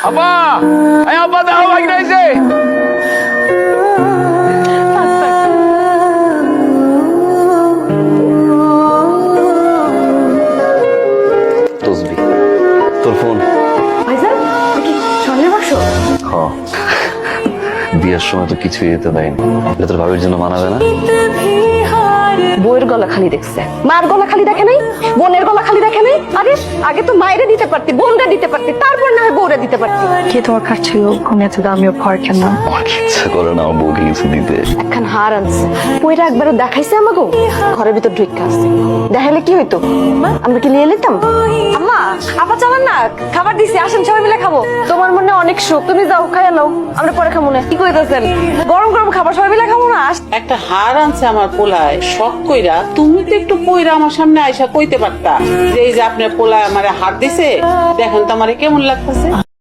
আপা এই আপা দাও ভাগনা আইছে তসবি তোর ফোন ভাইজান কি স্বর্ণের বাক্স? হ বিয়ের সময় তো কিছুই দিতে দেয়নি এটা তোর ভাবির জন্য মানাবে না বউয়ের গলা খালি দেখছে, মার গলা খালি দেখে নাই, বোনের গলা খালি দেখে নাই। আরে আগে তো মায়েরে দিতে পারতি, বোনরা দিতে পারতি, তারপর না হয় বউরে দিতে পারতি। কে তোমার কাছ ছিল কোন এত দামিও ঘর কেন? আমার কি ইচ্ছা করে না আমার বউকে কিছু দিতে একখান হার আনছে, বইটা একবার দেখাইছে আমাকে, ঘরের ভিতর ঢুকে আছে। দেখাইলে কি হইতো, আমরা কি নিয়ে নিতাম? আম্মা আপা চলেন না, খাবার দিছি, আসেন সবাই মিলে খাবো। তোমার মনে অনেক সুখ, তুমি যাও খাইয়া নাও, আমরা পরে খাবো না। কি কইতাছেন, গরম গরম খাবার সবাই মিলে খাবো না? একটা হার আনছে আমার পোলায় শখ কইরা, তুমি তো একটু পয়রা আমার সামনে আইসা কইতে পারতা যে এই যে আপনার পোলায় আমারে হার দিছে, দেখেন তো আমারে কেমন লাগতেছে।